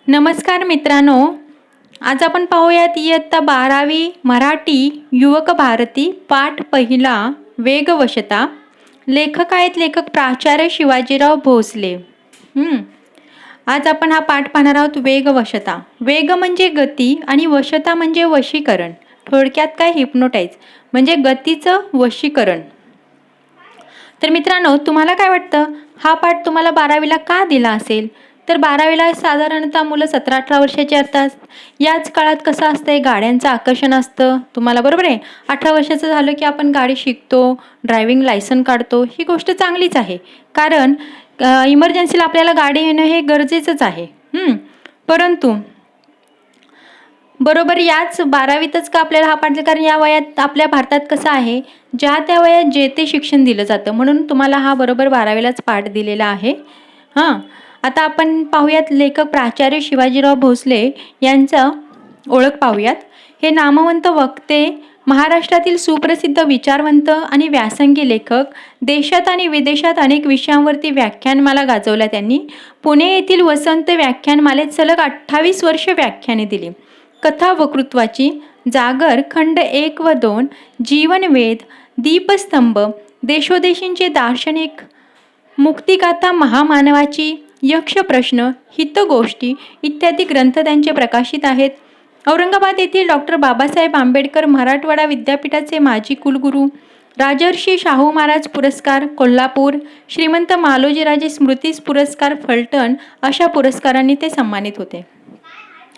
नमस्कार मित्रांनो, आज आपण पाहूयात इयत्ता 12वी मराठी युवक भारती पाठ पहिला वेगवशता. लेखक आहेत लेखक प्राचार्य शिवाजीराव भोसले. आज आपण हा पाठ पाहणार आहोत वेगवशता. वेग म्हणजे गती आणि वशता म्हणजे वशीकरण. थोडक्यात काय हिप्नोटाईज म्हणजे गतीचं वशीकरण. तर मित्रांनो, तुम्हाला काय वाटतं हा पाठ तुम्हाला 12वीला का दिला असेल? तर 12वीला साधारणतः मुलं 17-18 वर्षाची असतात. याच काळात कसं असतंय, गाड्यांचं आकर्षण असतं तुम्हाला, बरोबर आहे. 18 वर्षाचं झालं की आपण गाडी शिकतो, ड्रायव्हिंग लायसन काढतो. ही गोष्ट चांगलीच आहे, कारण इमर्जन्सीला आपल्याला गाडी येणं हे गरजेचंच आहे. परंतु बरोबर याच 12वीतच का आपल्याला हा पाठ, कारण या वयात आपल्या भारतात कसं आहे, ज्या त्या वयात जे ते शिक्षण दिलं जातं, म्हणून तुम्हाला हा बरोबर 12वीलाच पाठ दिलेला आहे. आता आपण पाहूयात लेखक प्राचार्य शिवाजीराव भोसले यांचं ओळख पाहूयात. हे नामवंत वक्ते, महाराष्ट्रातील सुप्रसिद्ध विचारवंत आणि व्यासंगी लेखक. देशात आणि विदेशात अनेक विषयांवरती व्याख्यानमाला गाजवल्या त्यांनी. पुणे येथील वसंत व्याख्यानमालेत सलग 28 वर्ष व्याख्याने दिली. कथा वक्तृत्वाची जागर, खंड 1 व 2, जीवनवेध, दीपस्तंभ, देशोदेशींचे दार्शनिक, मुक्तिगाथा महामानवाची, यक्षप्रश्न, हितगोष्टी इत्यादी ग्रंथ त्यांचे प्रकाशित आहेत. औरंगाबाद येथील डॉक्टर बाबासाहेब आंबेडकर मराठवाडा विद्यापीठाचे माजी कुलगुरू, राजर्षी शाहू महाराज पुरस्कार कोल्हापूर, श्रीमंत मालोजीराजे स्मृती पुरस्कार फलटण अशा पुरस्कारांनी ते सन्मानित होते.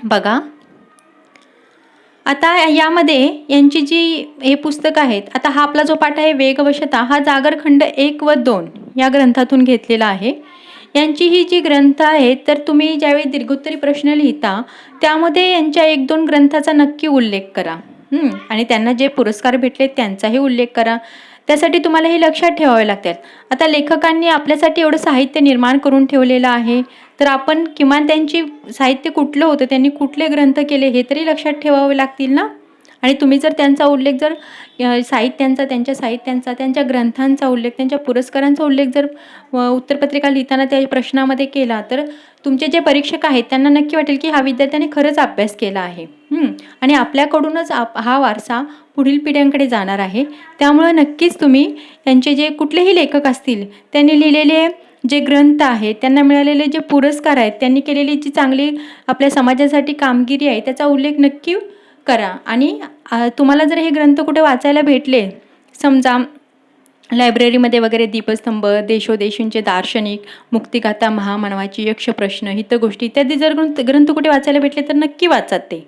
बघा, आता यामध्ये यांची जी हे पुस्तक आहेत, आता हा आपला जो पाठ आहे वेगवशता, हा जागर खंड 1 व 2 या ग्रंथातून घेतलेला आहे. यांची ही जी ग्रंथ आहेत, तर तुम्ही ज्यावेळी दीर्घोत्तरी प्रश्न लिहिता त्यामध्ये यांच्या 1-2 ग्रंथाचा नक्की उल्लेख करा. आणि त्यांना जे पुरस्कार भेटले त्यांचाही उल्लेख करा. त्यासाठी तुम्हाला हे लक्षात ठेवावे लागतात. आता लेखकांनी आपल्यासाठी एवढं साहित्य निर्माण करून ठेवलेलं आहे, तर आपण किमान त्यांची साहित्य कुठलं होतं, त्यांनी कुठले ग्रंथ केले हे तरी लक्षात ठेवावे लागतील ना. आणि तुम्ही जर त्यांचा उल्लेख जर साहित्यांचा, त्यांच्या साहित्यांचा, त्यांच्या ग्रंथांचा उल्लेख, त्यांच्या पुरस्कारांचा उल्लेख जर उत्तरपत्रिका लिहिताना त्या प्रश्नामध्ये केला, तर तुमचे जे परीक्षक आहेत त्यांना नक्की वाटेल की हा विद्यार्थ्याने खरंच अभ्यास केला आहे. आणि आपल्याकडूनच हा वारसा पुढील पिढ्यांकडे जाणार आहे. त्यामुळं नक्कीच तुम्ही त्यांचे जे कुठलेही लेखक असतील, त्यांनी लिहिलेले जे ग्रंथ आहेत, त्यांना मिळालेले जे पुरस्कार आहेत, त्यांनी केलेली जी चांगली आपल्या समाजासाठी कामगिरी आहे, त्याचा उल्लेख नक्की करा. आणि तुम्हाला जर हे ग्रंथ कुठे वाचायला भेटले, समजा लायब्ररीमध्ये वगैरे, दीपस्तंभ, देशोदेशींचे दार्शनिक, मुक्तिगाथा महामानवाची, यक्षप्रश्न, हितगोष्टी इत्यादी जर ग्रंथ कुठे वाचायला भेटले तर नक्की वाचा ते.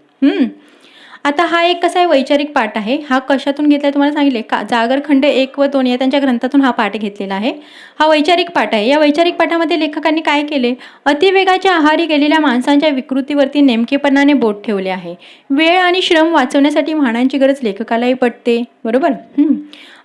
आता हा एक कसा आहे, वैचारिक पाठ आहे. हा कशातून घेतला तुम्हाला सांगितले का, जागर खंड 1 व 2 या त्यांच्या ग्रंथातून हा पाठ घेतलेला आहे. हा वैचारिक पाठ आहे. या वैचारिक पाठामध्ये लेखकांनी काय केले, अतिवेगाच्या आहारी गेलेल्या माणसांच्या विकृतीवरती नेमकेपणाने बोट ठेवले आहे. वेळ आणि श्रम वाचवण्यासाठी वाहनांची गरज लेखकालाही पटते, बरोबर.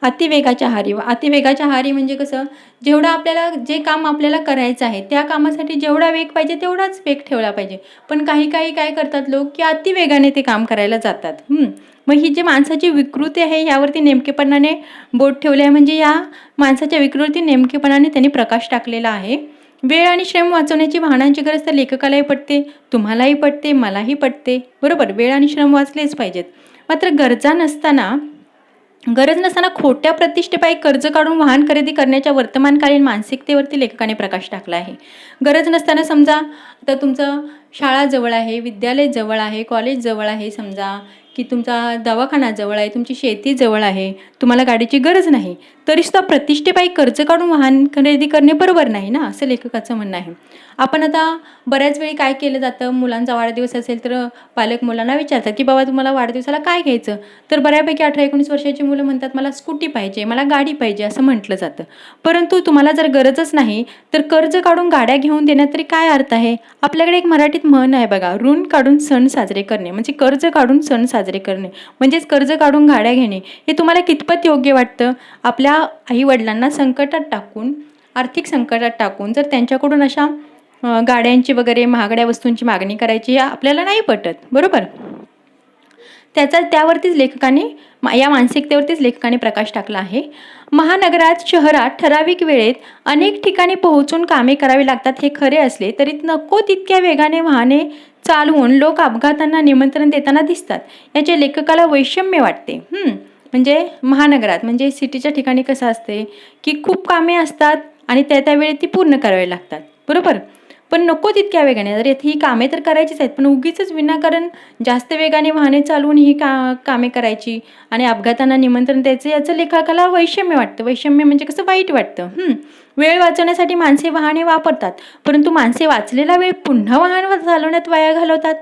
अतिवेगाच्या आहारी म्हणजे कसं, जेवढं आपल्याला जे काम आपल्याला करायचं आहे त्या कामासाठी जेवढा वेग पाहिजे तेवढाच वेग ठेवला पाहिजे. पण काही काय करतात लोक की अतिवेगाने ते काम करायला जातात. मग ही जी माणसाची विकृती आहे यावरती नेमकेपणाने बोट ठेवले आहे, म्हणजे या माणसाच्या विकृती नेमकेपणाने त्यांनी प्रकाश टाकलेला आहे. वेळ आणि श्रम वाचवण्याची वाहनांची गरज तर लेखकालाही पटते, तुम्हालाही पटते, मलाही पटते, बरोबर. वेळ आणि श्रम वाचलेच पाहिजेत. मात्र गरज नसताना खोट्या प्रतिष्ठेपायी कर्ज काढून वाहन खरेदी करण्याच्या वर्तमानकालीन मानसिकतेवरती लेखकाने प्रकाश टाकला आहे. गरज नसताना समजा आता तुमचं शाळा जवळ आहे, विद्यालय जवळ आहे, कॉलेज जवळ आहे, समजा की तुमचा दवाखाना जवळ आहे, तुमची शेती जवळ आहे, तुम्हाला गाडीची गरज नाही, तरीसुद्धा प्रतिष्ठेपायी कर्ज काढून वाहन खरेदी करणे बरोबर नाही ना, असं लेखकाचं म्हणणं आहे. आपण आता बऱ्याच वेळी काय केलं जातं, मुलांचा वाढदिवस असेल तर पालक मुलांना विचारतात की बाबा तुम्हाला वाढदिवसाला काय घ्यायचं, तर बऱ्यापैकी 18-19 वर्षाची मुलं म्हणतात मला स्कूटी पाहिजे, मला गाडी पाहिजे असं म्हटलं जातं. परंतु तुम्हाला जर गरजच नाही तर कर्ज काढून गाड्या घेऊन देण्यात तरी काय अर्थ आहे. आपल्याकडे एक मराठीत म्हण आहे बघा, ऋण काढून सण साजरे करणे, म्हणजे कर्ज काढून सण साजरे करणे म्हणजेच कर्ज काढून गाड्या घेणे. हे तुम्हाला कितपत योग्य वाटतं. आपल्या आईवडिलांना संकटात टाकून, आर्थिक संकटात टाकून जर त्यांच्याकडून अशा गाड्यांची वगैरे महागड्या वस्तूंची मागणी करायची, आपल्याला नाही पटत, बरोबर. त्यावरतीच लेखकाने या मानसिकतेवरतीच लेखकाने प्रकाश टाकला आहे. महानगरात शहरात ठराविक वेळेत अनेक ठिकाणी पोहोचून कामे करावी लागतात हे खरे असले तरी नको तितक्या वेगाने वाहने चालवून लोक अपघातांना निमंत्रण देताना दिसतात. याचे लेखकाला वैषम्य वाटते. म्हणजे महानगरात म्हणजे सिटीच्या ठिकाणी कसं असते की खूप कामे असतात आणि त्या वेळेत ती पूर्ण करावी लागतात, बरोबर. पण नको तितक्या वेगाने, जर ही कामे तर करायचीच आहेत पण उगीच विनाकारण जास्त वेगाने वाहने चालवून ही कामे करायची आणि अपघातांना निमंत्रण द्यायचं, याचं लेखकाला वैषम्य वाटतं. वैषम्य म्हणजे कसं वाईट वाटतं. वेळ वाचवण्यासाठी माणसे वाहने वापरतात, परंतु माणसे वाचलेला वेळ पुन्हा वाहन चालवण्यात वाया घालवतात.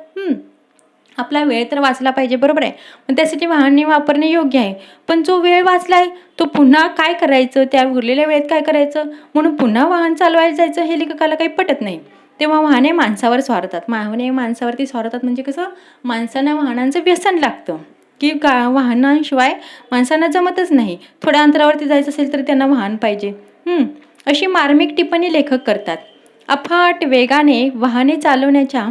आपला वेळ तर वाचला पाहिजे, बरोबर आहे, पण त्यासाठी वाहने वापरणे योग्य आहे. पण जो वेळ वाचलाय तो पुन्हा काय करायचं, त्या उरलेल्या वेळेत काय करायचं म्हणून पुन्हा वाहन चालवायला जायचं, हे लेखकाला काही पटत नाही. तेव्हा वाहने माणसावर स्वारतात. वाहने माणसावरती स्वारतात म्हणजे कसं, माणसांना वाहनांचं व्यसन लागतं की वाहनांशिवाय माणसांना जमतच नाही. थोड्या अंतरावरती जायचं असेल तर त्यांना वाहन पाहिजे. अशी मार्मिक टिप्पणी लेखक करतात. अफाट वेगाने वाहने चालवण्याच्या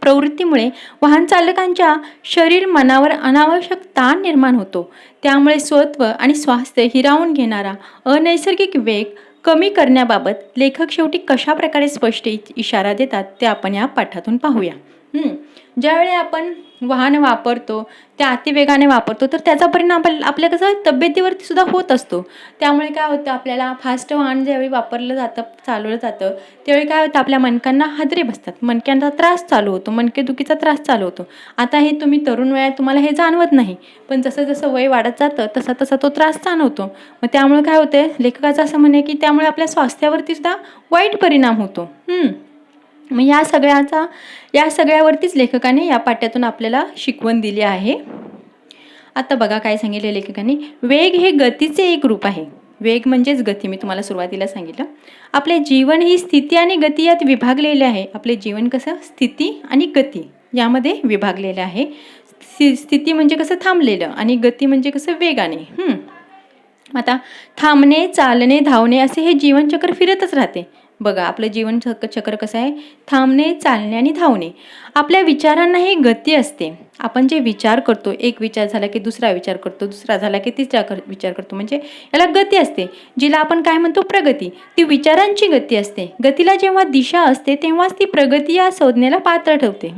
प्रवृत्तीमुळे वाहन चालकांच्या शरीर मनावर अनावश्यक ताण निर्माण होतो. त्यामुळे स्वत्व आणि स्वास्थ्य हिरावून घेणारा अनैसर्गिक वेग कमी करण्याबाबत लेखक शेवटी कशा प्रकारे स्पष्ट इशारा देतात ते आपण या पाठातून पाहूया. ज्यावेळी आपण वाहन वापरतो त्या अतिवेगाने वापरतो तर त्याचा परिणाम आपल्या कसं तब्येतीवरती सुद्धा होत असतो. त्यामुळे काय होतं, आपल्याला फास्ट वाहन ज्यावेळी वापरलं जातं, चालवलं जातं, त्यावेळी काय होतं, आपल्या मणक्यांना हादरे बसतात, मणक्यांचा त्रास चालू होतो, मणकेदुखीचा त्रास चालू होतो. आता हे तुम्ही तरुण वयात तुम्हाला हे जाणवत नाही, पण जसं जसं वय वाढत जातं तसा तसा तो त्रास जाणवतो. मग त्यामुळे काय होतं, लेखकाचं असं म्हणणे की त्यामुळे आपल्या स्वास्थ्यावरती सुद्धा वाईट परिणाम होतो. मग या सगळ्यावरतीच लेखकाने या पाठ्यातून आपल्याला शिकवण दिली आहे. आता बघा काय सांगितले लेखकाने, वेग हे गतीचे एक रूप आहे. वेग म्हणजेच गती, मी तुम्हाला सुरुवातीला सांगितलं. आपले जीवन ही स्थिती आणि गती यात विभागलेले आहे. आपले जीवन कसं स्थिती आणि गती यामध्ये विभागलेले आहे. स्थिती म्हणजे कसं थांबलेलं आणि गती म्हणजे कसं वेगाने. आता थांबणे, चालणे, धावणे असे हे जीवनचक्र फिरतच राहते. बघा आपलं जीवन चक्र कसं आहे, थांबणे, चालणे आणि धावणे. आपल्या विचारांनाही गती असते. आपण जे विचार करतो, एक विचार झाला की दुसरा विचार करतो, दुसरा झाला की तिसरा विचार करतो, म्हणजे याला गती असते, जिला आपण काय म्हणतो प्रगती. ती विचारांची गती असते. गतीला जेव्हा दिशा असते तेव्हाच ती प्रगती या संज्ञेला पात्र ठेवते.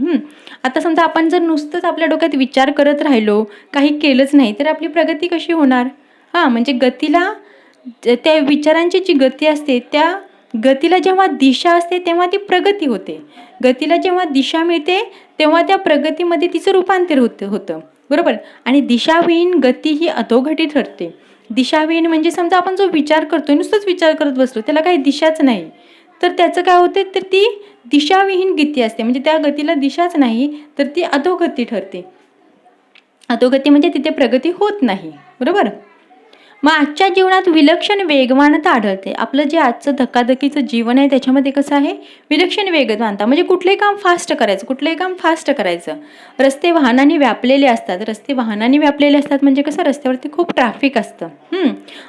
आता समजा आपण जर नुसतंच आपल्या डोक्यात विचार करत राहिलो, काही केलंच नाही, तर आपली प्रगती कशी होणार. म्हणजे गतीला, त्या विचारांची जी गती असते त्या गतीला जेव्हा दिशा असते तेव्हा ती प्रगती होते. गतीला जेव्हा दिशा मिळते तेव्हा त्या प्रगतीमध्ये तिचं रूपांतर होतं, बरोबर. आणि दिशाविहीन गती ही अधोगती ठरते. दिशाविहीन म्हणजे समजा आपण जो विचार करतो, नुसतंच विचार करत बसलो, त्याला काही दिशाच नाही, तर त्याचं काय होते, तर ती दिशाविहीन गती असते. म्हणजे त्या गतीला दिशाच नाही तर ती अधोगती ठरते. अधोगती म्हणजे तिथे प्रगती होत नाही, बरोबर. मग आजच्या जीवनात विलक्षण वेगवानता आढळते. आपलं जे आजचं धकाधकीचं जीवन आहे त्याच्यामध्ये कसं आहे, विलक्षण वेगवानता म्हणजे कुठलंही काम फास्ट करायचं. रस्ते वाहनांनी व्यापलेले असतात. म्हणजे कसं, रस्त्यावरती खूप ट्रॅफिक असतं.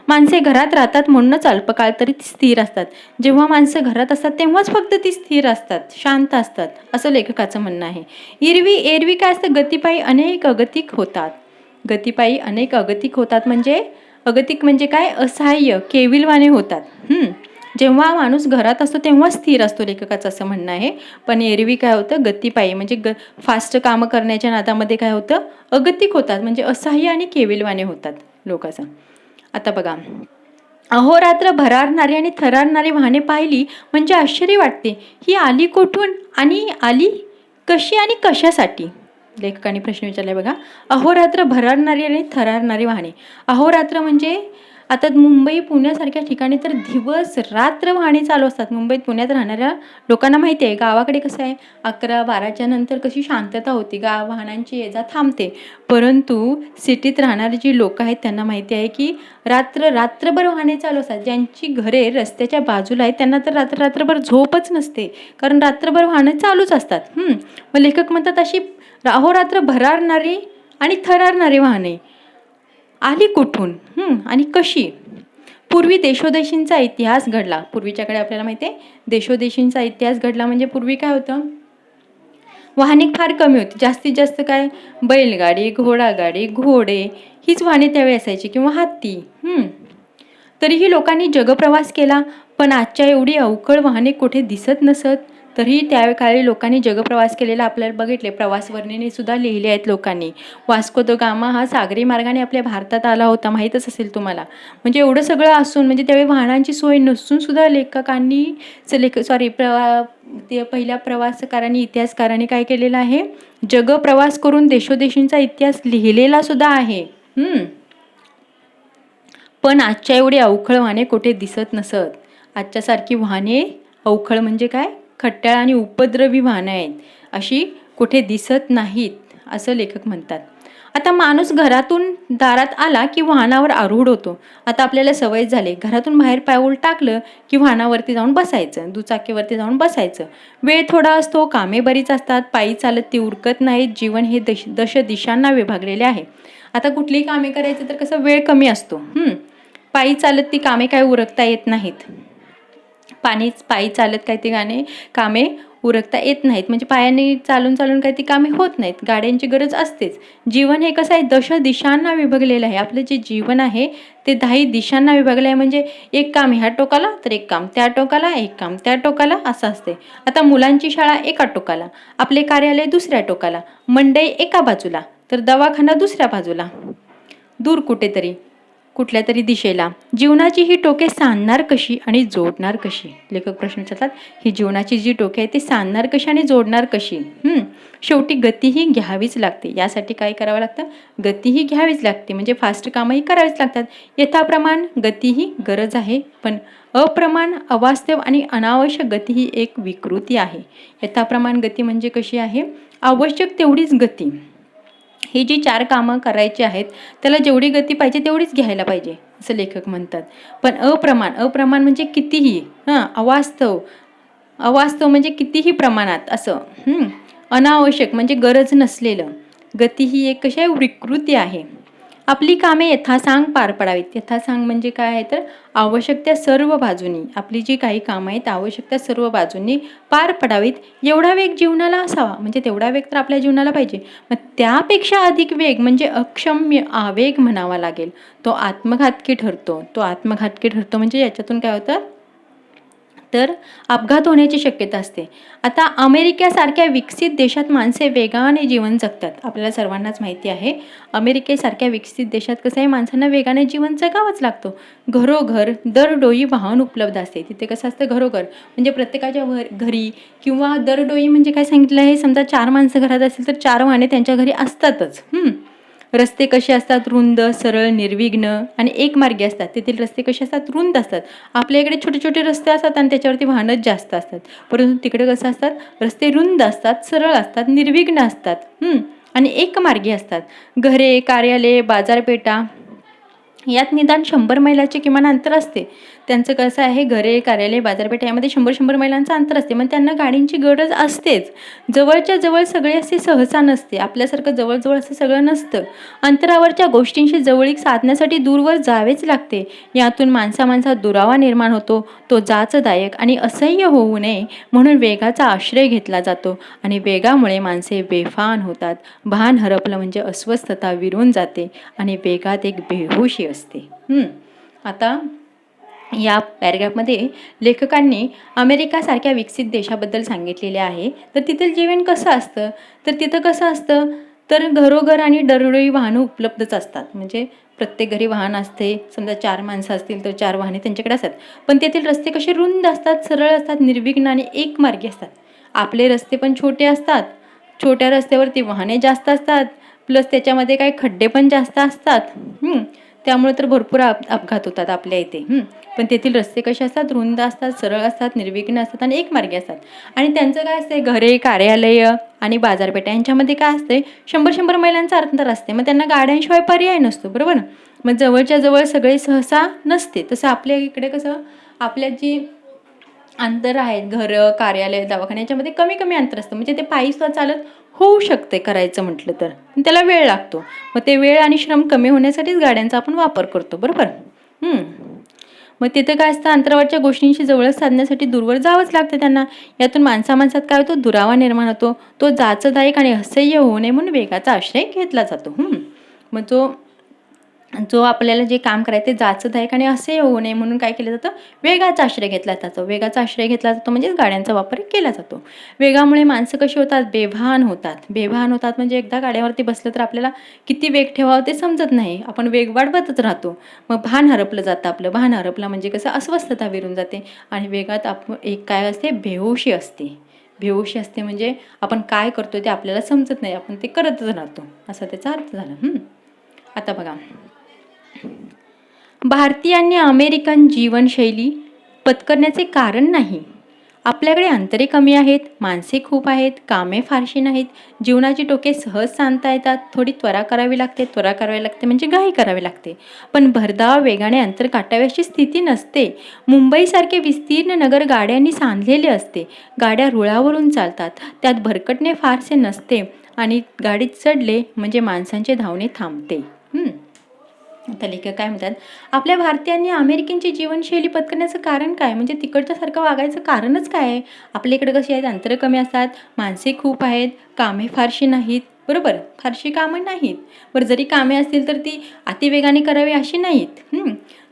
माणसे घरात राहतात म्हणूनच अल्पकाळ तरी स्थिर असतात. जेव्हा माणसं घरात असतात तेव्हाच फक्त ती स्थिर असतात, शांत असतात, असं लेखकाचं म्हणणं आहे. एरवी काय असतं, गतिपायी अनेक अगतिक होतात. म्हणजे अगतिक म्हणजे काय, असहाय्य, केविलवाणे होतात. जेव्हा माणूस घरात असतो तेव्हा स्थिर असतो, लेखकाचं असं म्हणणं आहे. पण एरवी काय होतं, गतिपायी म्हणजे फास्ट कामं करण्याच्या नादामध्ये काय होतं, अगतिक होतात, म्हणजे असहाय्य आणि केविलवाणे होतात लोकांचं. आता बघा, अहोरात्र भरारणारी आणि थरारणारी वाहने पाहिली म्हणजे आश्चर्य वाटते. ही आली कुठून आणि आली कशी आणि कशासाठी, लेखकाने प्रश्न विचारलाय बघा. अहोरात्र भरारणारी आणि थरारणारी वाहने. अहोरात्र म्हणजे आता मुंबई पुण्यासारख्या ठिकाणी तर दिवस रात्र वाहने चालू असतात. मुंबईत पुण्यात राहणाऱ्या लोकांना माहिती आहे, गावाकडे कसं आहे 11-12च्या नंतर कशी शांतता होती, वाहनांची ये जा थांबते. परंतु सिटीत राहणारी जी लोक आहेत त्यांना माहिती आहे की रात्रभर वाहने चालू असतात. ज्यांची घरे रस्त्याच्या बाजूला आहेत त्यांना तर रात्रभर झोपच नसते, कारण रात्रभर वाहनं चालूच असतात. मग लेखक म्हणतात अशी अहोरात्र भरारणारी आणि थरारणारी वाहने आली कुठून आणि कशी. पूर्वी देशोदेशींचा इतिहास घडला. पूर्वीच्याकडे आपल्याला माहिती आहे देशोदेशींचा इतिहास घडला म्हणजे पूर्वी काय होतं, वाहने फार कमी होती. जास्तीत जास्त काय, बैलगाडी, घोडागाडी, घोडे हीच वाहने त्यावेळी असायची किंवा हत्ती. तरीही लोकांनी जगप्रवास केला, पण आजच्या एवढी अवघड वाहने कुठे दिसत नसत. तरीही त्याकाळी लोकांनी जगप्रवास केलेला आपल्याला बघितले. प्रवास वर्णने सुद्धा लिहिले आहेत लोकांनी. वास्को द गामा हा सागरी मार्गाने आपल्या भारतात आला होता, माहीतच असेल तुम्हाला. म्हणजे एवढं सगळं असून, म्हणजे त्यावेळी वाहनांची सोय नसून सुद्धा लेखकांनी ते पहिल्या प्रवासकारांनी, इतिहासकारांनी काय केलेलं आहे, जगप्रवास करून देशोदेशींचा इतिहास लिहिलेला सुद्धा आहे. पण आजच्या एवढी अवखळ वाहने कुठे दिसत नसत. आजच्यासारखी वाहने अवखळ म्हणजे काय, खट्याळ आणि उपद्रवी वाहनं आहेत, अशी कुठे दिसत नाहीत, असं लेखक म्हणतात. आता माणूस घरातून दारात आला की वाहनावर आरूढ होतो. आता आपल्याला सवय झाली, घरातून बाहेर पाऊल टाकलं की वाहनावरती जाऊन बसायचं, दुचाकीवरती जाऊन बसायचं. वेळ थोडा असतो, कामे बरीच असतात, पायी चालत ती उरकत नाहीत. जीवन हे दश दिशांना विभागलेले आहे. आता कुठलीही कामे करायचं तर कसं वेळ कमी असतो. पायी चालत ती कामे काय उरकता येत नाहीत. पायी चालत काय ती कामे उरकता येत नाहीत. म्हणजे पायाने चालून चालून काय ती कामे होत नाहीत. गाड्यांची गरज असतेच. जीवन हे कसं आहे, दश दिशांना विभागलेलं आहे. आपलं जे जीवन आहे ते 10 दिशांना विभागलं आहे. म्हणजे एक काम ह्या टोकाला तर एक काम त्या टोकाला, एक काम त्या टोकाला, असं असते. आता मुलांची शाळा एका टोकाला, आपले कार्यालय दुसऱ्या टोकाला, मंडई एका बाजूला, तर दवाखाना दुसऱ्या बाजूला, दूर कुठेतरी कुठल्या तरी दिशेला. जीवनाची ही टोके सांधणार कशी आणि जोडणार कशी, लेखक प्रश्न विचारतात. ही जीवनाची जी टोके आहे ती सांधणार कशी आणि जोडणार कशी. शेवटी गतीही घ्यावीच लागते. यासाठी काय करावं लागतं, गतीही घ्यावीच लागते. म्हणजे फास्ट कामही करावीच लागतात. यथाप्रमाण गती ही गरज आहे, पण अप्रमाण, अवास्तव आणि अनावश्यक गती ही एक विकृती आहे. यथाप्रमाण गती म्हणजे कशी आहे, आवश्यक तेवढीच गती. ही जी 4 कामं करायची आहेत त्याला जेवढी गती पाहिजे तेवढीच घ्यायला पाहिजे, असं लेखक म्हणतात. पण अप्रमाण म्हणजे कितीही, अवास्तव म्हणजे कितीही प्रमाणात असं, अनावश्यक म्हणजे गरज नसलेलं. गती ही एक कशी आहे, विकृती आहे. आपली कामे यथासांग पार पडावीत. यथासांग म्हणजे काय आहे, तर आवश्यक त्या सर्व बाजूनी आपली जी काही कामं आहेत आवश्यक त्या सर्व बाजूंनी पार पडावीत. एवढा वेग जीवनाला असावा, म्हणजे तेवढा वेग तर आपल्या जीवनाला पाहिजे. मग त्यापेक्षा अधिक वेग म्हणजे अक्षम्य आवेग म्हणावा लागेल. तो आत्मघातकी ठरतो. म्हणजे याच्यातून काय होतं, तर अपघात होण्याची शक्यता असते. आता अमेरिकेसारख्या विकसित देशात माणसे वेगाने जीवन जगतात. आपल्याला सर्वांनाच माहिती आहे, अमेरिकेसारख्या विकसित देशात कसं आहे, माणसांना वेगाने जीवन जगावंच लागतं. घरोघर दरडोई वाहन उपलब्ध असते. तिथे कसं असतं, घरोघर म्हणजे प्रत्येकाच्या घरी, किंवा दरडोई म्हणजे काय सांगितलं आहे, समजा 4 माणसं घरात असतील तर 4 वाहने त्यांच्या घरी असतातच. रस्ते कसे असतात, रुंद, सरळ, निर्विघ्न आणि एकमार्गी असतात. तेथील रस्ते कसे असतात, रुंद असतात. आपल्या इकडे छोटे छोटे रस्ते असतात आणि त्याच्यावरती वाहनच जास्त असतात. परंतु तिकडे कसं असतात, रस्ते रुंद असतात, सरळ असतात, निर्विघ्न असतात आणि एकमार्गी असतात. घरे, कार्यालये, बाजारपेठा यात निदान 100 मैलाचे किमान अंतर असते. त्यांचं कसं आहे, घरे, कार्यालय, बाजारपेठा यामध्ये 100 मैलांचं अंतर असते. मग त्यांना गाडींची गरज असतेच. जवळच्या जवळ सगळे असे सहसा नसते. आपल्यासारखं जवळजवळ असं सगळं नसतं. अंतरावरच्या गोष्टींशी जवळीक साधण्यासाठी दूरवर जावेच लागते. यातून माणसात दुरावा निर्माण होतो. तो जाचदायक आणि असह्य होऊ नये म्हणून वेगाचा आश्रय घेतला जातो आणि वेगामुळे माणसे बेफान होतात. भान हरपलं म्हणजे अस्वस्थता विरून जाते आणि वेगात एक बेहोशी असते. आता या पॅरेग्राफमध्ये लेखकांनी अमेरिकासारख्या विकसित देशाबद्दल सांगितलेले आहे. तर तिथलं जीवन कसं असतं, तर तिथं कसं असतं, तर घरोघर आणि दरडोई वाहनं उपलब्धच असतात. म्हणजे प्रत्येक घरी वाहन असते. समजा 4 माणसं असतील तर 4 वाहने त्यांच्याकडे असतात. पण तेथील रस्ते कसे रुंद असतात, सरळ असतात, निर्विघ्न आणि एकमार्गी असतात. आपले रस्ते पण छोटे असतात. छोट्या रस्त्यावरती वाहने जास्त असतात, प्लस त्याच्यामध्ये काही खड्डे पण जास्त असतात. त्यामुळे तर भरपूर अपघात होतात आपल्या इथे. पण तेथील रस्ते कसे असतात, रुंद असतात, सरळ असतात, निर्विघ्न असतात आणि एकमार्गी असतात. आणि त्यांचं काय असते, घरे, कार्यालय आणि बाजारपेठा यांच्यामध्ये काय असते, 100 मैलांचं अंतर असते. मग त्यांना गाड्यांशिवाय पर्याय नसतो, बरोबर. मग जवळच्या जवळ सगळे सहसा नसते. तसं आपल्या इकडे कसं, आपल्या जी अंतर आहेत, घरं, कार्यालय, दवाखाने याच्यामध्ये कमी कमी अंतर असतं. म्हणजे ते पायी सुद्धा चालत होऊ शकते करायचं म्हटलं तर, पण त्याला वेळ लागतो. मग ते वेळ आणि श्रम कमी होण्यासाठीच गाड्यांचा आपण वापर करतो, बरोबर. मग तिथं काय असतं, अंतरावरच्या गोष्टींशी जवळ साधण्यासाठी दूरवर जावंच लागतं त्यांना. यातून माणसात काय होतो, दुरावा निर्माण होतो. तो जाचदायक आणि असह्य होऊ नये म्हणून वेगाचा आश्रय घेतला जातो. मग जो आपल्याला जे काम करायचं ते जाचदायक आणि असह्य होऊ नये म्हणून काय केलं जातं, वेगाचा आश्रय घेतला जातो. वेगाचा आश्रय घेतला जातो म्हणजे गाड्यांचा वापर केला जातो. वेगामुळे माणसं कशी होतात, बेभान होतात म्हणजे एकदा गाड्यावरती बसलं तर आपल्याला किती वेग ठेवावं ते समजत नाही. आपण वेग वाढवतच राहतो. मग भान हरपलं जातं आपलं. भान हरपलं म्हणजे कसं, अस्वस्थता विरून जाते. आणि वेगात एक काय असते, बेहोशी असते म्हणजे आपण काय करतो ते आपल्याला समजत नाही, आपण ते करतच राहतो, असा त्याचा अर्थ झाला. आता बघा, भारतीयांनी अमेरिकन जीवनशैली पत्करण्याचे कारण नाही. आपल्याकडे अंतरे कमी आहेत, माणसे खूप आहेत, कामे फारशी नाहीत, जीवनाची टोके सहज सांधता येतात. थोडी त्वरा करावी लागते म्हणजे घाई करावी लागते. पण भरधाव वेगाने अंतर गाठावे अशी स्थिती नसते. मुंबईसारखे विस्तीर्ण नगर गाड्यांनी सांधलेले असते. गाड्या रुळावरून चालतात, त्यात भरकटणे फारसे नसते आणि गाडीत चढले म्हणजे माणसांचे धावणे थांबते. आता लेखक काय म्हणतात, आपल्या भारतीयांनी अमेरिकेची जीवनशैली पत्करण्याचं कारण काय, म्हणजे तिकडच्यासारखं वागायचं कारणच काय आहे. आपल्या इकडे कशी आहेत, अंतरं कमी असतात, माणसे खूप आहेत, कामे फारशी नाहीत, बरोबर, फारशी कामं नाहीत. बरं, जरी कामे असतील तर ती अतिवेगाने करावी अशी नाहीत.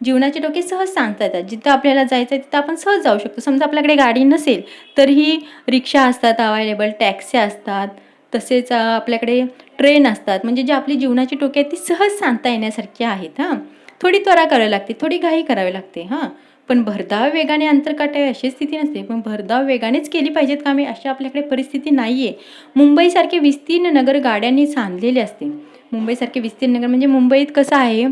जीवनाचे टोके सहज सांगता येतात. जिथं आपल्याला जायचं आहे तिथं आपण सहज जाऊ शकतो. समजा आपल्याकडे गाडी नसेल तरीही रिक्षा असतात अवेलेबल, टॅक्सी असतात, तसेच आपल्याकडे ट्रेन असतात. म्हणजे जे आपली जीवनाची टोके आहेत ती सहज सांगता येण्यासारखी आहेत. थोडी त्वरा करावी लागते, थोडी घाई करावी लागते. पण भरधाव वेगाने अंतर गाठावे अशी स्थिती नसते. पण भरधाव वेगानेच केली पाहिजेत कामे अशी आपल्याकडे परिस्थिती नाही आहे. मुंबईसारखे विस्तीर्ण नगर गाड्यांनी सांधलेले असते. मुंबईसारखे विस्तीर्ण नगर म्हणजे मुंबईत कसं आहे,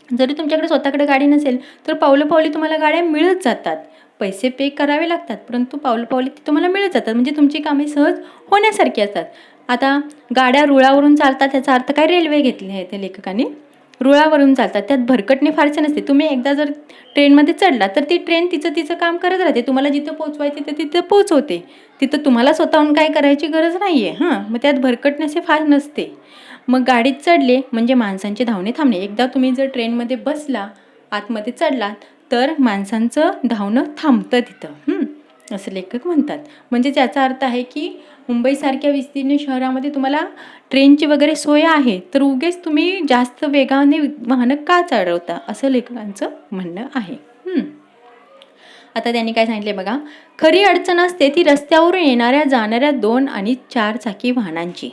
जरी तुमच्याकडे स्वतःकडे गाडी नसेल तर पावलोपावली तुम्हाला गाड्या मिळत जातात. पैसे पे करावे लागतात, परंतु पावलोपावली ती तुम्हाला मिळत जातात. म्हणजे तुमची कामे सहज होण्यासारखी असतात. आता गाड्या रुळावरून चालतात याचा अर्थ काय, रेल्वे घेतली आहे त्या लेखकाने. रुळावरून चालतात, त्यात भरकटणे फारसे नसते. तुम्ही एकदा जर ट्रेनमध्ये चढला तर ती ट्रेन तिचं काम करत राहते. तुम्हाला जिथं पोचवायचं तिथं पोचवते. तिथं तुम्हाला स्वतःहून काय करायची गरज नाही आहे. मग त्यात भरकटणे असे फार नसते. मग गाडीत चढले म्हणजे माणसांचे धावणे थांबणे. एकदा तुम्ही जर ट्रेनमध्ये बसला, आतमध्ये चढलात तर माणसांचं धावणं थांबतं तिथं, असं लेखक म्हणतात. म्हणजे त्याचा अर्थ आहे की मुंबईसारख्या विस्तीर्ण शहरामध्ये तुम्हाला ट्रेनची वगैरे सोय आहे, तर उगेच तुम्ही जास्त वेगाने वाहनं का चालवता, असं लेखकांचं म्हणणं आहे. आता त्यांनी काय सांगितले बघा, खरी अडचण असते ती रस्त्यावरून येणाऱ्या जाणाऱ्या 2 आणि 4 चाकी वाहनांची.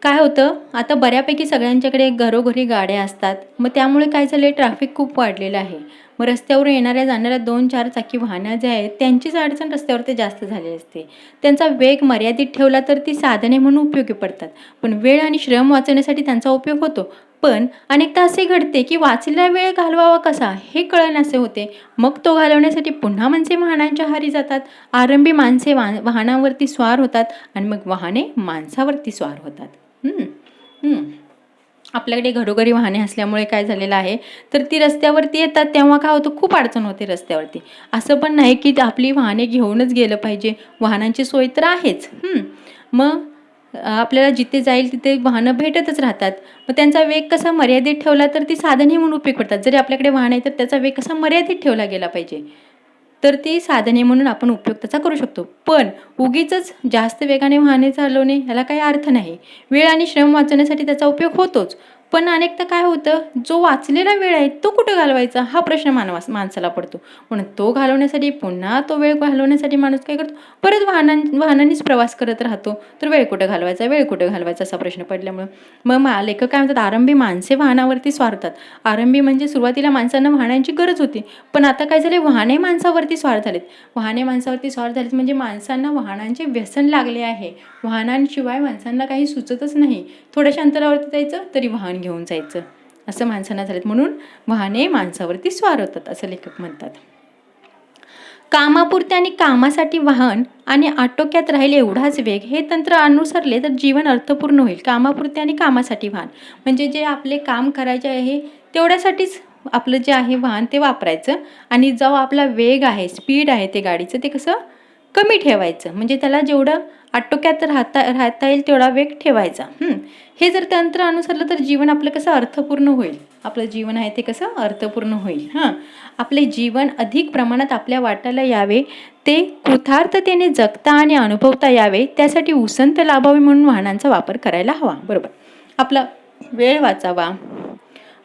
काय होतं, आता बऱ्यापैकी सगळ्यांच्याकडे घरोघरी गाड्या असतात. मग त्यामुळे काय झालं, ट्रॅफिक खूप वाढलेलं आहे. मग रस्त्यावर येणाऱ्या जाणाऱ्या 2-4 चाकी वाहनं जे आहेत त्यांचीच अडचण रस्त्यावरती जास्त झालेली असते. त्यांचा वेग मर्यादित ठेवला तर ती साधने म्हणून उपयोगी पडतात. पण वेळ आणि श्रम वाचवण्यासाठी त्यांचा उपयोग होतो. पण अनेकदा असे घडते की वाचलेला वेळ घालवावा कसा हे कळनासे होते. मग तो घालवण्यासाठी पुन्हा माणसे वाहनांच्या आहारी जातात. आरंभी माणसे वाहनांवरती स्वार होतात आणि मग वाहने माणसावरती स्वार होतात. आपल्याकडे घरोघरी वाहने असल्यामुळे काय झालेलं आहे, तर ती रस्त्यावरती येतात तेव्हा काय होतं, खूप अडचण होते रस्त्यावरती. असं पण नाही की आपली वाहने घेऊनच गेलं पाहिजे, वाहनांची सोय तर आहेच. मग आपल्याला जिथे जाईल तिथे वाहनं भेटतच राहतात. मग त्यांचा वेग कसा मर्यादित ठेवला तर ती साधने म्हणून उपयोग पडतात. जरी आपल्याकडे वाहन आहे तर त्याचा वेग कसा मर्यादित ठेवला गेला पाहिजे, तर ती साधने म्हणून आपण उपयोग त्याचा करू शकतो. पण उगीचच जास्त वेगाने वाहने चालवणे ह्याला काही अर्थ नाही. वेळ आणि श्रम वाचवण्यासाठी त्याचा उपयोग होतोच. पण अनेकदा काय होतं, जो वाचलेला वेळ आहे तो कुठं घालवायचा हा प्रश्न माणसाला पडतो. म्हणून तो घालवण्यासाठी, पुन्हा तो वेळ घालवण्यासाठी माणूस काय करतो, परत वाहनांनीच प्रवास करत राहतो. तर वेळ कुठं घालवायचा असा प्रश्न पडल्यामुळं मग लेखक काय म्हणतात, आरंभी माणसे वाहनावरती स्वारतात. आरंभी म्हणजे सुरुवातीला माणसांना वाहनांची गरज होती, पण आता काय झाले, वाहने माणसावरती स्वार झालेत. म्हणजे माणसांना वाहनांचे व्यसन लागले आहे. वाहनांशिवाय माणसांना काही सुचतच नाही. थोड्याशा अंतरावरती जायचं तरी वाहन घेऊन जायचं, असं माणसांना झालेत. म्हणून वाहने माणसावरती स्वार होतात असं लेखक म्हणतात. कामापुरते आणि कामासाठी वाहन आणि आटोक्यात राहील एवढाच वेग हे तंत्र अनुसरले तर जीवन अर्थपूर्ण होईल. कामापुरते आणि कामासाठी वाहन म्हणजे जे आपले काम करायचे आहे तेवढ्यासाठीच आपलं जे आहे वाहन ते वापरायचं, आणि जो आपला वेग आहे, स्पीड आहे ते गाडीचं, ते कसं कमी ठेवायचं, म्हणजे त्याला जेवढं आटोक्यात राहता येईल तेवढा वेग ठेवायचा. हे जर तंत्र अनुसरलं तर जीवन आपलं कसं अर्थपूर्ण होईल. आपलं जीवन आहे ते कसं अर्थपूर्ण होईल. आपले जीवन अधिक प्रमाणात आपल्या वाट्याला यावे, ते कृतार्थतेने जगता आणि अनुभवता यावे, त्यासाठी उसंत लाभावी म्हणून वाहनांचा वापर करायला हवा. बरोबर, आपला वेळ वाचावा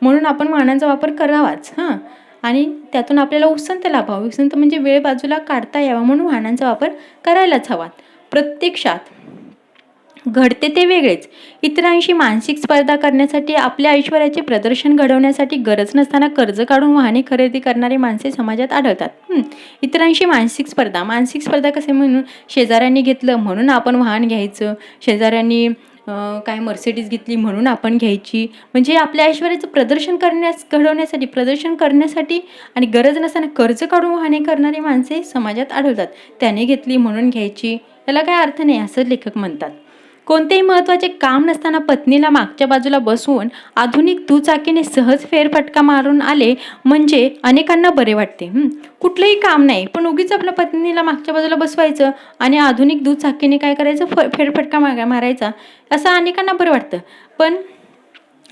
म्हणून आपण वाहनांचा वापर करावाच. आणि त्यातून आपल्याला उसंत लाभावा, उसंत म्हणजे वेळ बाजूला काढता यावा म्हणून वाहनांचा वापर करायलाच हवा. प्रत्यक्षात घडते ते वेगळेच. इतरांशी मानसिक स्पर्धा करण्यासाठी, आपल्या ऐश्वर्याचे प्रदर्शन घडवण्यासाठी गरज नसताना कर्ज काढून वाहने खरेदी करणारी माणसे समाजात आढळतात. इतरांशी मानसिक स्पर्धा कसे म्हणून, शेजाऱ्यांनी घेतलं म्हणून आपण वाहन घ्यायचं, शेजाऱ्यांनी काय मर्सिडीज घेतली म्हणून आपण घ्यायची, म्हणजे आपल्या ऐश्वर्याचं प्रदर्शन करण्यासाठी आणि गरज नसताना कर्ज काढून वाहने करणारी माणसे समाजात आढळतात. त्याने घेतली म्हणून घ्यायची, याला काय अर्थ नाही असं लेखक म्हणतात. कोणतेही महत्त्वाचे काम नसताना पत्नीला मागच्या बाजूला बसवून आधुनिक दुचाकीने सहज फेरफटका मारून आले म्हणजे अनेकांना बरे वाटते. कुठलंही काम नाही पण उगीच आपल्या पत्नीला मागच्या बाजूला बसवायचं आणि आधुनिक दुचाकीने काय करायचं, फेरफटका मारायचा, असं अनेकांना बरं वाटतं. पण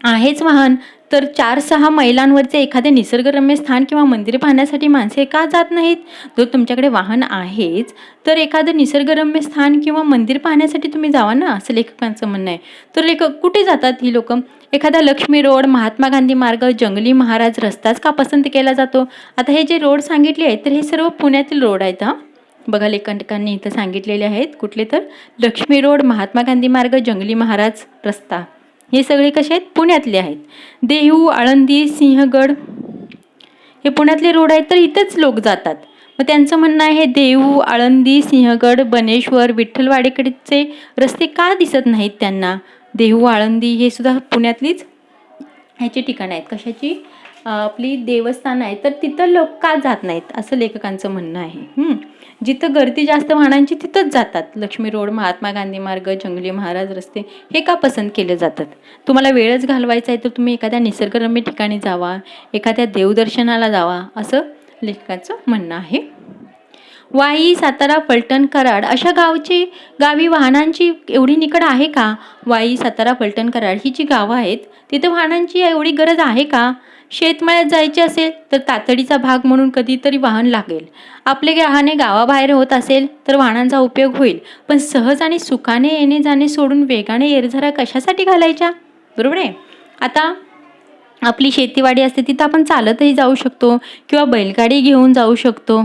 आहेच वाहन तर 4-6 मैलांवरचे एखादे निसर्गरम्य स्थान किंवा मंदिर पाहण्यासाठी माणसे का जात नाहीत? जर तुमच्याकडे वाहन आहेच तर एखादं निसर्गरम्य स्थान किंवा मंदिर पाहण्यासाठी तुम्ही जावा ना, असं लेखकांचं म्हणणं आहे. तर लेखक कुठे जातात ही लोक? एखादा लक्ष्मी रोड, महात्मा गांधी मार्ग, जंगली महाराज रस्ताच का पसंत केला जातो? आता हे जे रोड सांगितले आहेत तर हे सर्व पुण्यातील रोड आहेत. बघा, लेखकांनी इथं सांगितलेले आहेत कुठले, तर लक्ष्मी रोड, महात्मा गांधी मार्ग, जंगली महाराज रस्ता, हे सगळे कसे आहेत? पुण्यातले आहेत. देहू, आळंदी, सिंहगड हे पुण्यातले रोड आहेत तर इथेच लोक जातात. मग त्यांचं म्हणणं आहे देहू, आळंदी, सिंहगड, बनेश्वर, विठ्ठलवाडीकडचे रस्ते का दिसत नाहीत त्यांना? देहू, आळंदी हे सुद्धा पुण्यातलीच ह्याची ठिकाणं आहेत. कशाची? आपली देवस्थानं आहेत, तर तिथं लोक का जात नाहीत असं लेखकांचं म्हणणं आहे. जिथं गर्दी जास्त वाहनांची तिथंच जातात. लक्ष्मी रोड, महात्मा गांधी मार्ग, जंगली महाराज रस्ते हे का पसंत केले जातात? तुम्हाला वेळच घालवायचा आहे तर तुम्ही एखाद्या निसर्गरम्य ठिकाणी जावा, एखाद्या देवदर्शनाला जावा, असं लेखकाचं म्हणणं आहे. वाई, सातारा, फलटण, कराड अशा गावी वाहनांची एवढी निकड आहे का? वाई, सातारा, फलटण, कराड ही जी गावं आहेत तिथं वाहनांची एवढी गरज आहे का? शेतमळ्यात जायचे असेल तर तातडीचा भाग म्हणून कधीतरी वाहन लागेल. आपले वाहने गावाबाहेर होत असेल तर वाहनांचा उपयोग होईल, पण सहज आणि सुखाने येणे जाणे सोडून वेगाने येरझारा कशासाठी घालायच्या? बरोबर आहे. आता आपली शेतीवाडी असते तिथं आपण चालतही जाऊ शकतो किंवा बैलगाडी घेऊन जाऊ शकतो.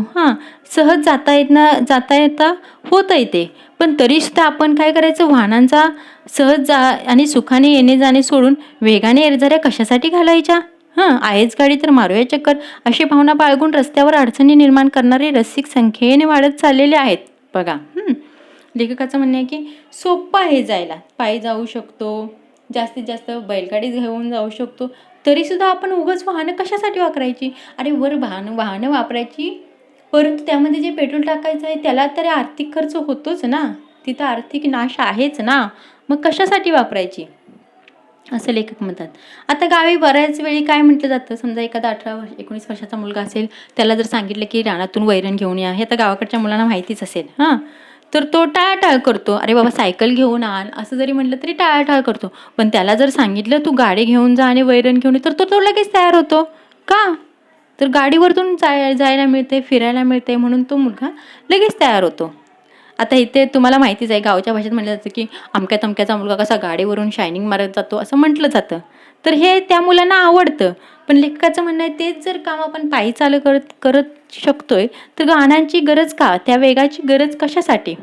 सहज जाता येता होतं येते, पण तरीसुद्धा आपण काय करायचं, वाहनांचा सहज आणि सुखाने येणे जाणे सोडून वेगाने येरझाऱ्या कशासाठी घालायच्या? आहेच गाडी तर मारूया चक्कर, अशी भावना बाळगून रस्त्यावर अडचणी निर्माण करणारे रसिक संख्येने वाढत चाललेले आहेत. बघा, लेखकाचं म्हणणं आहे की सोपं आहे जायला, पायी जाऊ शकतो, जास्तीत जास्त बैलगाडी घेऊन जाऊ शकतो, तरीसुद्धा आपण उगाच वाहनं कशासाठी वापरायची? अरे वाहनं वापरायची, परंतु त्यामध्ये जे पेट्रोल टाकायचं आहे त्याला तरी आर्थिक खर्च होतोच ना, तिथं आर्थिक नाश आहेच ना, मग कशासाठी वापरायची असं लेखक म्हणतात. आता गावी बऱ्याच वेळी काय म्हटलं जातं, समजा एखादा 18-19 वर्षाचा मुलगा असेल, त्याला जर सांगितलं की रानातून वैरण घेऊन या, हे आता गावाकडच्या मुलांना माहितीच असेल. तर तो टाळाटाळ करतो, अरे बाबा सायकल घेऊन आण असं जरी म्हटलं तरी टाळाटाळ करतो. पण त्याला जर सांगितलं तू गाडी घेऊन जा आणि वैरण घेऊन ये, तर तो लगेच तयार होतो. का? तर गाडीवरतून जायला मिळते, फिरायला मिळते म्हणून तो मुलगा लगेच तयार होतो. आता इथे तुम्हाला माहितीच आहे, गावच्या भाषेत म्हटलं जातं की अमक्या तमक्याचा मुलगा कसा गाडीवरून शायनिंग मारत जातो असं म्हटलं जातं. तर हे त्या मुलांना आवडतं. पण लेखकाचं म्हणणं आहे तेच जर काम आपण पायी करत शकतोय तर वाहनांची गरज का? त्या वेगाची गरज कशासाठी?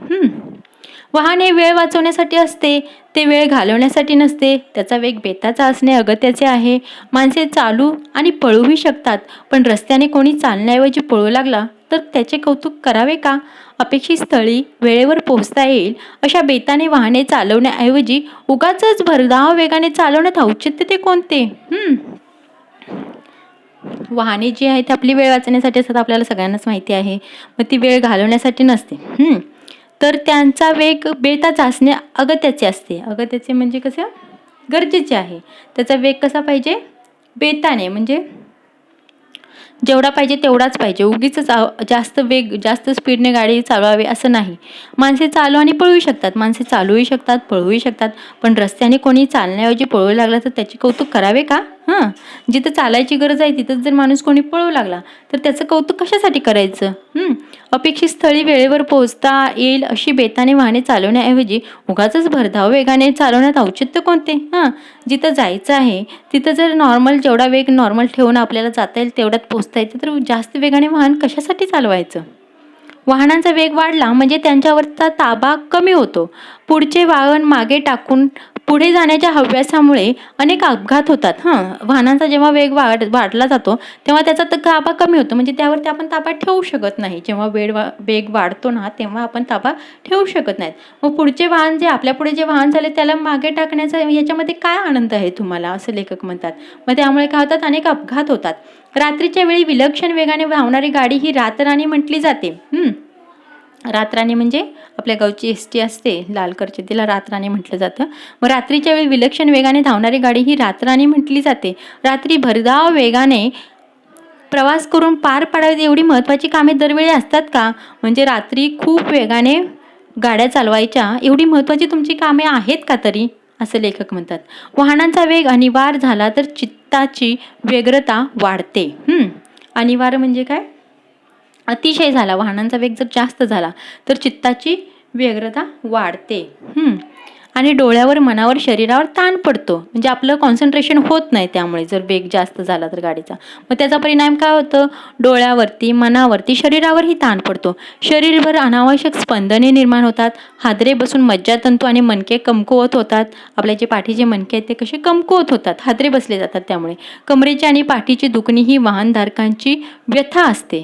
वाहन हे वेळ वाचवण्यासाठी असते, ते वेळ घालवण्यासाठी नसते. त्याचा वेग बेताचा असणे अगत्याचे आहे. माणसे चालू आणि पळूही शकतात, पण रस्त्याने कोणी चालण्याऐवजी पळू लागला तर त्याचे कौतुक करावे का? अपेक्षित स्थळी वेळेवर पोहोचता येईल अशा बेताने वाहने चालवण्याऐवजी उगाचच भरधाव वेगाने चालवण्यात औचित्य ते कोणते? वाहने जी आहेत आपली वेळ वाचण्यासाठी असतात, आपल्याला सगळ्यांनाच माहिती आहे. मग ती वेळ घालवण्यासाठी नसते. तर त्यांचा वेग बेताचा असणे अगत्याचे असते. अगत्याचे म्हणजे कसं? गरजेचे आहे. त्याचा वेग कसा पाहिजे? बेताने, म्हणजे जेवढा पाहिजे तेवढाच पाहिजे, उगीचच जास्त वेग जास्त स्पीडने गाडी चालवावी असं नाही. माणसे चालू आणि पळवू शकतात, माणसे चालवूही शकतात, पळवूही शकतात. पण रस्त्याने कोणी चालण्याऐवजी पळवू लागला तर त्याचे कौतुक करावे का? हां, जिथं चालायची गरज आहे तिथंच जर माणूस कोणी पळवू लागला तर त्याचं कौतुक कशासाठी करायचं? अपेक्षित स्थळी वेळेवर पोहोचता येईल अशी बेताने वाहने चालवण्याऐवजी उगाचच भरधाव वेगाने चालवण्यात औचित्य कोणते? जिथं जायचं आहे तिथं जर जेवढा वेग नॉर्मल ठेवून आपल्याला जाता येईल तेवढ्यात पोहोचता येतं, तर जास्त वेगाने वाहन कशासाठी चालवायचं? वाहनांचा वेग वाढला म्हणजे त्यांच्यावरचा ताबा कमी होतो. पुढचे वाहन मागे टाकून पुढे जाण्याच्या हव्यासामुळे अनेक अपघात होतात. वाहनांचा जेव्हा वेग वाढला जातो तेव्हा त्याचा ताबा कमी होतो, म्हणजे त्यावरती आपण ताबा ठेवू शकत नाही. जेव्हा वेग वाढतो ना तेव्हा आपण ताबा ठेवू शकत नाहीत. मग पुढचे वाहन जे आपल्या पुढे जे वाहन झाले त्याला मागे टाकण्याचा याच्यामध्ये काय आनंद आहे तुम्हाला, असं लेखक म्हणतात. मग त्यामुळे काय होतात, अनेक अपघात होतात. रात्रीच्या वेळी विलक्षण वेगाने धावणारी गाडी ही रातराणी म्हटली जाते. रातराणी म्हणजे आपल्या गावची ST असते लाल कलरची, तिला रातराणी म्हटलं जातं. मग रात्रीच्या वेळी विलक्षण वेगाने धावणारी गाडी ही रातराणी म्हटली जाते. रात्री भरधाव वेगाने प्रवास करून पार पाडावी एवढी महत्त्वाची कामे दरवेळी असतात का? म्हणजे रात्री खूप वेगाने गाड्या चालवायच्या एवढी महत्त्वाची तुमची कामे आहेत का तरी, असं लेखक म्हणतात. वाहनांचा वेग अनिवार्य झाला तर चित्ताची व्यग्रता वाढते. अनिवार्य म्हणजे काय? अतिशय झाला, वाहनांचा वेग जर जास्त झाला तर चित्ताची व्यग्रता वाढते. आणि डोळ्यावर, मनावर, शरीरावर ताण पडतो, म्हणजे आपलं कॉन्सन्ट्रेशन होत नाही त्यामुळे जर वेग जास्त झाला तर गाडीचा. मग त्याचा परिणाम काय होतं? डोळ्यावरती, मनावरती, शरीरावरही ताण पडतो. शरीरभर अनावश्यक स्पंदने निर्माण होतात. हादरे बसून मज्जातंतू आणि मणके कमकुवत होतात. आपल्या जे पाठीचे मणके आहेत ते कसे कमकुवत होतात, हादरे बसले जातात. त्यामुळे कमरेची आणि पाठीची दुखणी ही वाहनधारकांची व्यथा असते.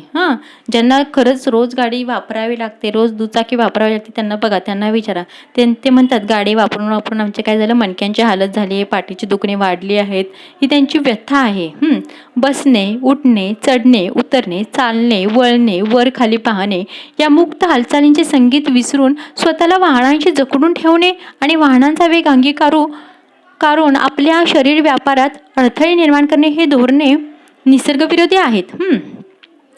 ज्यांना खरंच रोज गाडी वापरावी लागते, रोज दुचाकी वापरावी लागते, त्यांना बघा, त्यांना विचारा, ते म्हणतात गाडी वापरून वापरून आमचे काय झालं, मणक्यांची हालत झाली आहे, पाठीची दुखणी वाढली आहेत, ही त्यांची व्यथा आहे. बसणे, उठणे, चढणे, उतरणे, चालणे, वळणे, वर खाली पाहणे या मुक्त हालचालींचे संगीत विसरून स्वतःला वाहनांशी जखडून ठेवणे आणि वाहनांचा वेग अंगीकारून आपल्या शरीर व्यापारात अडथळे निर्माण करणे हे धोरणे निसर्गविरोधी आहेत.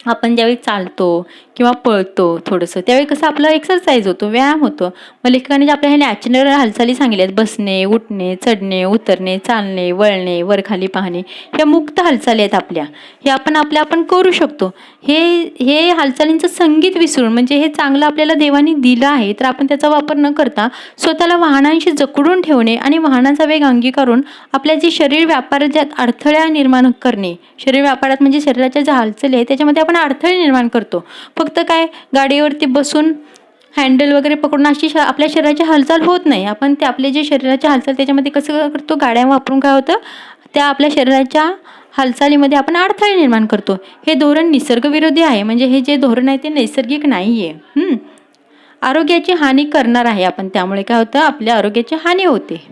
आपण ज्यावेळी चालतो किंवा पळतो थोडंसं, त्यावेळी कसं आपलं एक्सरसाइज होतो, व्यायाम होतो. मग लेखकाने जे आपल्या ह्या नॅचरल हालचाली सांगितल्या आहेत, बसणे, उठणे, चढणे, उतरणे, चालणे, वळणे, वरखाली पाहणे, ह्या मुक्त हालचाली आहेत आपल्या, हे आपण करू शकतो. हे हालचालींचं संगीत विसरून, म्हणजे हे चांगलं आपल्याला देवाने दिलं आहे तर आपण त्याचा वापर न करता स्वतःला वाहनांशी जखडून ठेवणे आणि वाहनांचा वेग अंगीकारून आपल्या जे शरीर व्यापारात ज्यात अडथळ्या निर्माण करणे, शरीर व्यापारात म्हणजे शरीराच्या ज्या हालचाली आहेत त्याच्यामध्ये आपण अडथळे निर्माण करतो. फक्त काय, गाडीवरती बसून हँडल वगैरे पकडून अशी आपल्या शरीराची हालचाल होत नाही. आपण ते आपले जे शरीराची हालचाल त्याच्यामध्ये कसं करतो, गाड्या वापरून काय होतं, त्या आपल्या शरीराच्या हालचालीमध्ये आपण अडथळे निर्माण करतो. हे धोरण निसर्गविरोधी आहे, म्हणजे हे जे धोरण आहे ते नैसर्गिक नाही आहे. आरोग्याची हानी करणार आहे आपण, त्यामुळे काय होतं, आपल्या आरोग्याची हानी होते.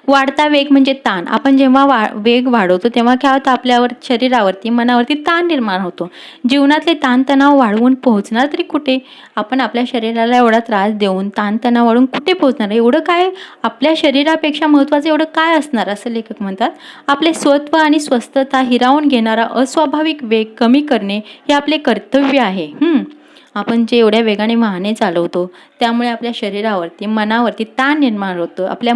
वाढता वेग म्हणजे ताण. आपण जेव्हा वेग वाढवतो तेव्हा काय होतं, आपल्यावर, शरीरावरती, मनावरती ताण निर्माण होतो. जीवनातले ताणतणाव वाढवून पोहोचणार तरी कुठे? आपण आपल्या शरीराला एवढा त्रास देऊन ताणतणाव वाढवून कुठे पोहोचणार? एवढं काय आपल्या शरीरापेक्षा महत्त्वाचं एवढं काय असणार, असं लेखक म्हणतात. आपले स्वत्व आणि स्वस्थता हिरावून घेणारा अस्वाभाविक वेग कमी करणे हे आपले कर्तव्य आहे. आपण जे एवढ्या वेगाने वाहने चालवतो त्यामुळे आपल्या शरीरावरती, मनावरती ताण निर्माण होतं. आपल्या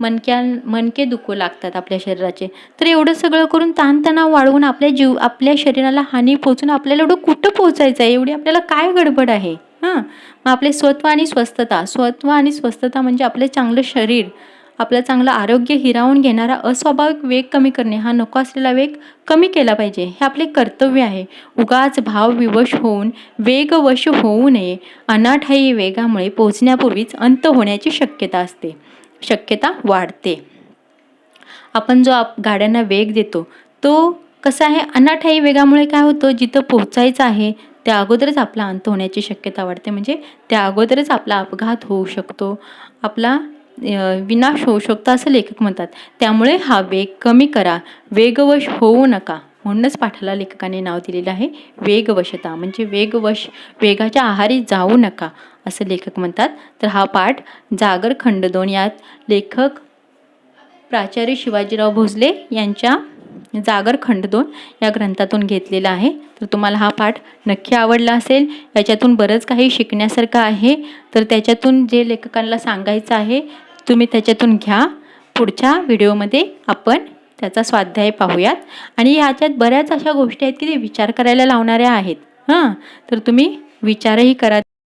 मणके दुखू लागतात आपल्या शरीराचे. तर एवढं सगळं करून ताणतणाव वाढवून आपल्या शरीराला हानी पोहोचून आपल्याला एवढं कुठं पोहोचायचं आहे, एवढी आपल्याला काय गडबड आहे? मग आपले स्वत्व आणि स्वस्थता म्हणजे आपले चांगलं शरीर, आपलं चांगलं आरोग्य हिरावून घेणारा अस्वाभाविक वेग कमी करणे, हा नको असलेला वेग कमी केला पाहिजे, हे आपले कर्तव्य आहे. उगाच भावविवश होऊन वेगवश होऊ नये. अनाठायी वेगामुळे पोहोचण्यापूर्वीच अंत होण्याची शक्यता वाढते. आपण जो गाड्यांना वेग देतो तो कसा आहे, अनाठायी वेगामुळे काय होतं, जिथं पोहोचायचं आहे त्या अगोदरच आपला अंत होण्याची शक्यता वाढते, म्हणजे त्या अगोदरच आपला अपघात होऊ शकतो, आपला विनाश होऊ शकतो, असं लेखक म्हणतात. त्यामुळे हा वेग कमी करा, वेगवश होऊ नका. म्हणूनच पाठाला लेखकाने नाव दिलेलं आहे वेगवशता, म्हणजे वेगाच्या आहारी जाऊ नका, असं लेखक म्हणतात. तर हा पाठ जागर खंड 2 यात लेखक प्राचार्य शिवाजीराव भोसले यांच्या जागर खंड 2 या ग्रंथातून घेतलेला आहे. तर तुम्हाला हा पाठ नक्की आवडला असेल. याच्यातून बरंच काही शिकण्यासारखं आहे. तर त्याच्यातून जे लेखकांना सांगायचं आहे तुम्ही त्याच्यातून घ्या. पुढच्या व्हिडिओमध्ये आपण त्याचा स्वाध्याय पाहूयात आणि ह्याच्यात बऱ्याच अशा गोष्टी आहेत की ते विचार करायला लावणाऱ्या आहेत. तर तुम्ही विचारही करा.